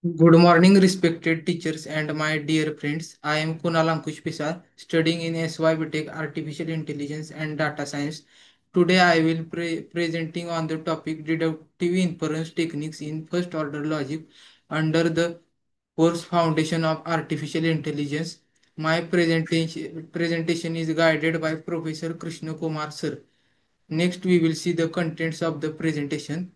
Good morning, respected teachers and my dear friends. I am Kunal Ankush Pisar, studying in SYB Tech Artificial Intelligence and Data Science. Today, I will presenting on the topic deductive inference techniques in first order logic under the course Foundation of Artificial Intelligence. My presentation is guided by Professor Krishna Kumar Sir. Next, we will see the contents of the presentation.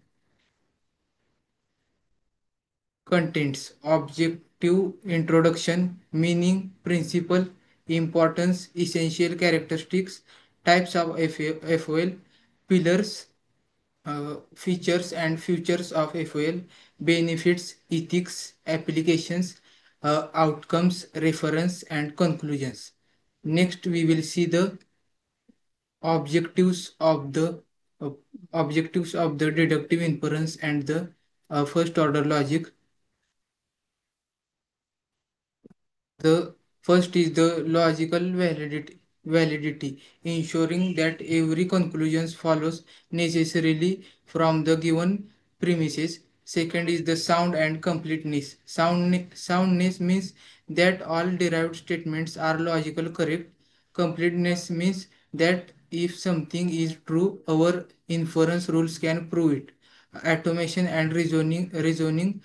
Contents: objective introduction, meaning, principle, importance, essential characteristics, types of FOL, pillars, features and futures of FOL, benefits, ethics, applications, outcomes, reference, and conclusions. Next, we will see the objectives of the uh, objectives of the deductive inference and the first order logic. The first is the logical validity, ensuring that every conclusion follows necessarily from the given premises. Second is the sound and completeness. Soundness means that all derived statements are logical correct. Completeness means that if something is true, our inference rules can prove it. Automation and reasoning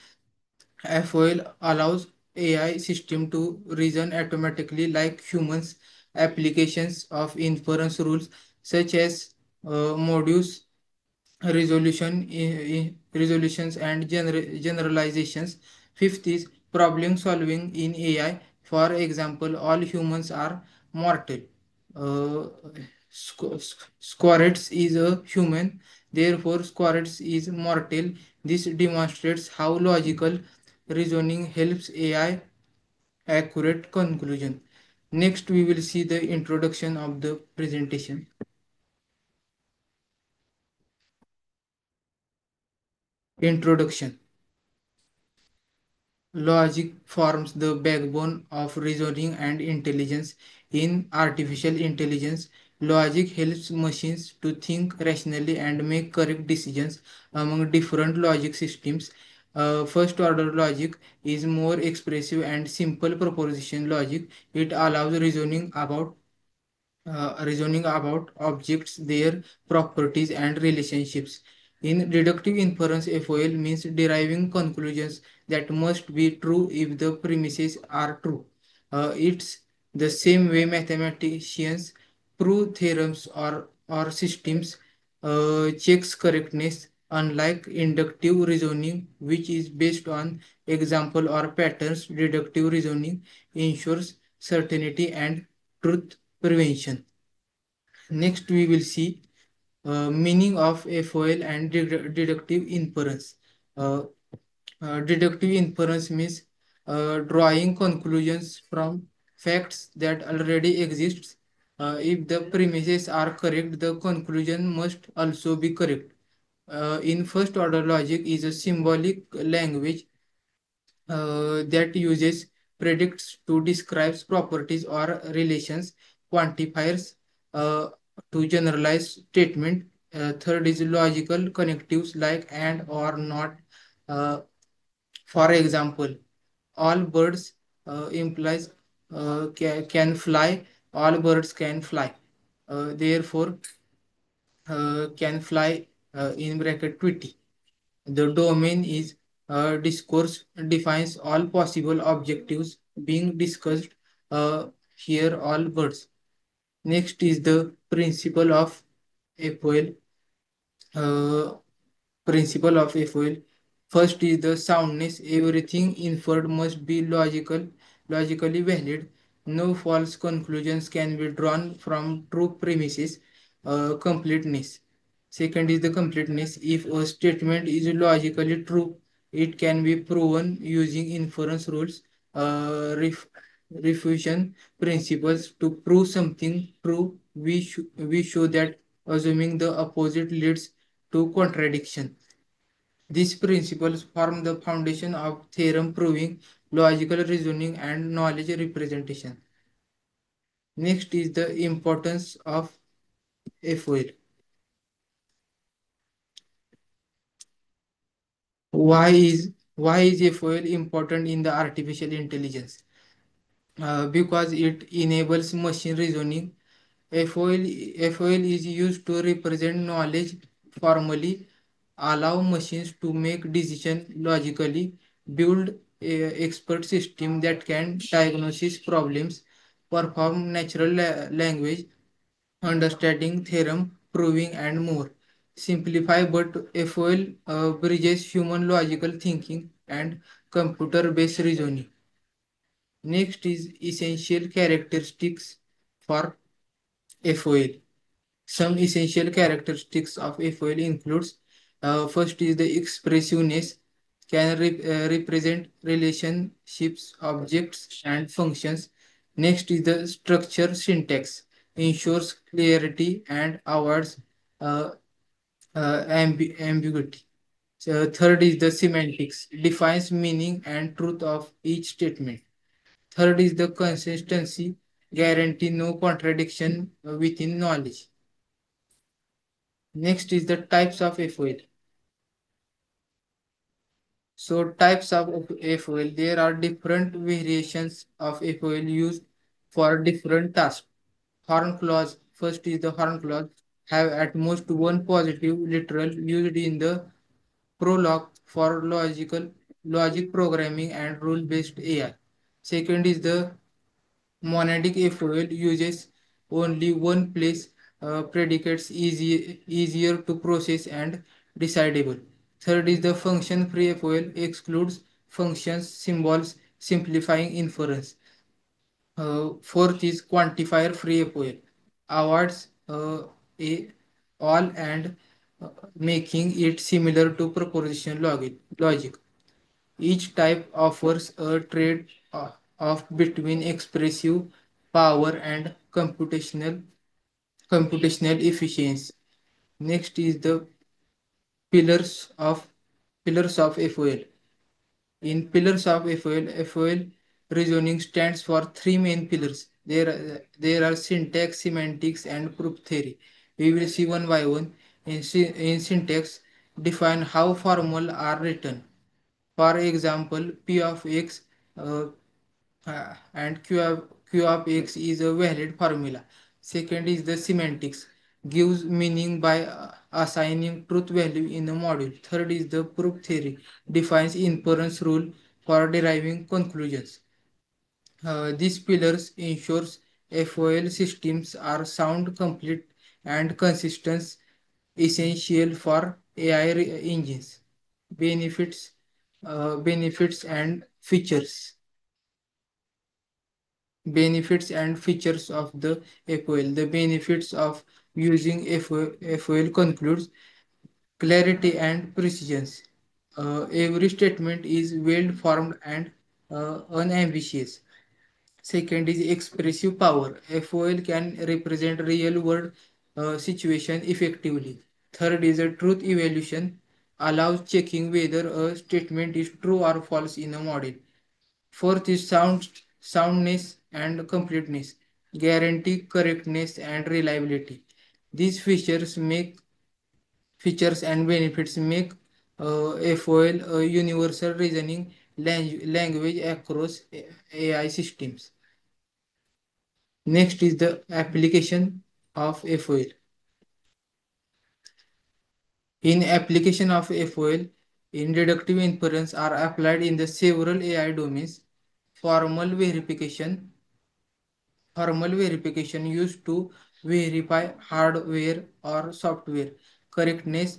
FOL allows AI system to reason automatically like humans. Applications of inference rules such as modules, resolutions and generalizations. Fifth is problem solving in AI. For example, all humans are mortal. Uh, Squarettes is a human, therefore Squarettes is mortal. This demonstrates how logical reasoning helps AI accurate conclusion. Next, we will see the introduction of the presentation. Introduction. Logic forms the backbone of reasoning and intelligence. In artificial intelligence, logic helps machines to think rationally and make correct decisions among different logic systems. First order logic is more expressive and simple proposition logic. It allows reasoning about objects, their properties, and relationships. In deductive inference, FOL means deriving conclusions that must be true if the premises are true. It's the same way mathematicians prove theorems or systems, checks correctness, unlike inductive reasoning, which is based on example or patterns. Deductive reasoning ensures certainty and truth prevention. Next, we will see meaning of FOL and deductive inference. Uh, Deductive inference means drawing conclusions from facts that already exist. If the premises are correct, the conclusion must also be correct. In first order logic is a symbolic language that uses predicts to describe properties or relations, quantifiers uh, to generalize statement. Third is logical connectives like and or not. Uh, for example, all birds implies can fly. All birds can fly. Therefore, can fly in bracket 20. The domain is discourse defines all possible objectives being discussed here all birds. Next is the principle of FOL. Uh, Principle of FOL. First is the soundness. Everything inferred must be logically valid. No false conclusions can be drawn from true premises. Completeness. Second is the completeness. If a statement is logically true, it can be proven using inference rules, refusion principles to prove something true. We show that assuming the opposite leads to contradiction. These principles form the foundation of theorem proving, logical reasoning, and knowledge representation. Next is the importance of FOL. Why is Why is FOL important in the artificial intelligence? Because it enables machine reasoning. FOL is used to represent knowledge formally, allow machines to make decisions logically, build a expert system that can diagnose problems, perform natural language, understanding theorem, proving, and more. Simplify, but FOL bridges human logical thinking and computer-based reasoning. Next is essential characteristics for FOL. Some essential characteristics of FOL includes first is the expressiveness, can represent relationships, objects, and functions. Next is the structure syntax, ensures clarity and avoids uh, ambiguity. So third is the semantics, defines meaning and truth of each statement. Third is the consistency, guarantee no contradiction within knowledge. Next is the types of FOL. So types of FOL, there are different variations of FOL used for different tasks. Horn clause, first is the horn clause, have at most one positive literal used in the prologue for logic programming and rule-based AI. Second is the monadic FOL uses only one place, predicates easier to process and decidable. Third is the function free FOL excludes functions, symbols, simplifying inference. Fourth is quantifier free FOL awards a all and making it similar to proposition logic. Each type offers a trade off between expressive power and computational efficiency. Next is the pillars of pillars of FOL. In pillars of FOL reasoning stands for three main pillars. There are syntax, semantics, and proof theory. We will see one by one. In syntax, define how formulas are written. For example, P of x uh, and Q of x is a valid formula. Second is the semantics, gives meaning by assigning truth value in a module. Third is the proof theory, defines inference rule for deriving conclusions. These pillars ensures FOL systems are sound, complete, and consistent, essential for AI engines. Benefits, benefits and features. Benefits and features of the FOL. The benefits of using FOL concludes clarity and precision. Every statement is well formed and unambiguous. Second is expressive power. FOL can represent real world situation effectively. Third is a truth evaluation, allows checking whether a statement is true or false in a model. Fourth is soundness and completeness, guarantee correctness and reliability. These features and benefits make FOL a universal reasoning language across AI systems. Next is the application of FOL. In application of FOL, in deductive inference are applied in the several AI domains. Formal verification, formal verification used to verify hardware or software correctness,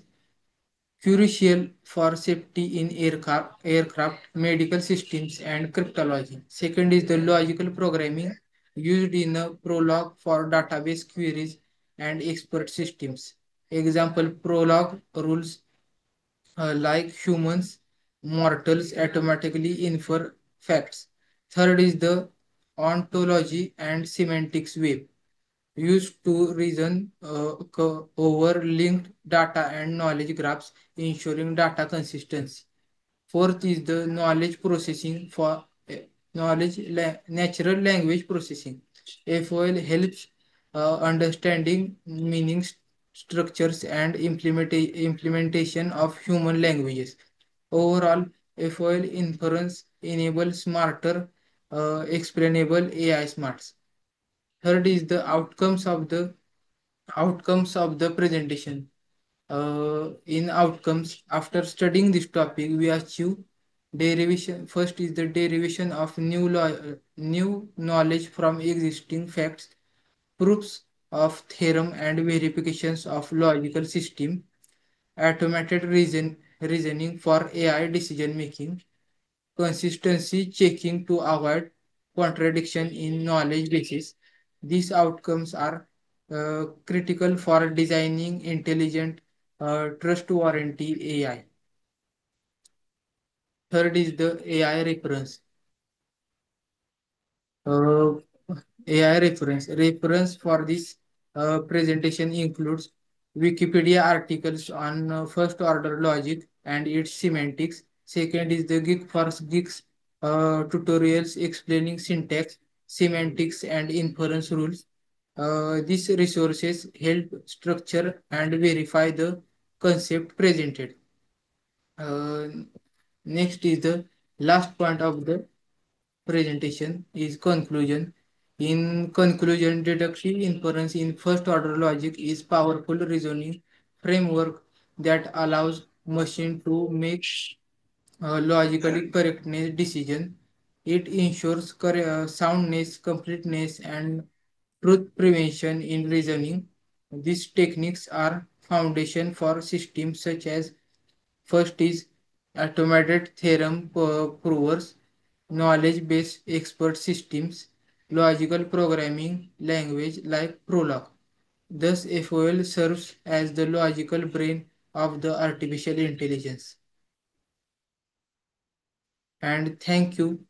crucial for safety in aircraft, medical systems, and cryptology. Second is the logical programming used in a Prolog for database queries and expert systems. Example, Prolog rules like humans, mortals automatically infer facts. Third is the ontology and semantics web used to reason over linked data and knowledge graphs, ensuring data consistency. Fourth is the knowledge processing for natural language processing. FOL helps understanding meanings, structures, and implementation of human languages. Overall, FOL inference enables smarter, explainable AI smarts. Third is the outcomes of the presentation. In outcomes, after studying this topic, we achieve derivation. First is the derivation of new knowledge from existing facts, proofs of theorem and verifications of logical system, automated reasoning for AI decision making, consistency checking to avoid contradiction in knowledge bases. These outcomes are critical for designing intelligent, trustworthy AI. Third is the AI reference. Uh, AI reference. Reference for this presentation includes Wikipedia articles on first order logic and its semantics. Second is the Geek for Geeks tutorials explaining syntax, semantics, and inference rules. These resources help structure and verify the concept presented. Uh, Next is the last point of the presentation is conclusion. In conclusion, deductive inference in first order logic is powerful reasoning framework that allows machine to make logically correctness decision. It ensures soundness, completeness, and truth prevention in reasoning. These techniques are foundation for systems such as first is automated theorem provers, knowledge-based expert systems, logical programming language like Prolog. Thus, FOL serves as the logical brain of the artificial intelligence. And thank you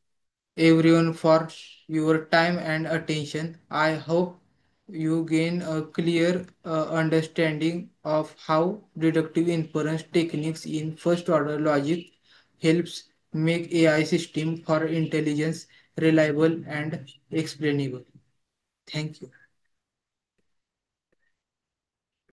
everyone for your time and attention. I hope you gain a clear understanding of how deductive inference techniques in first order logic helps make AI system for intelligence reliable and explainable. Thank you.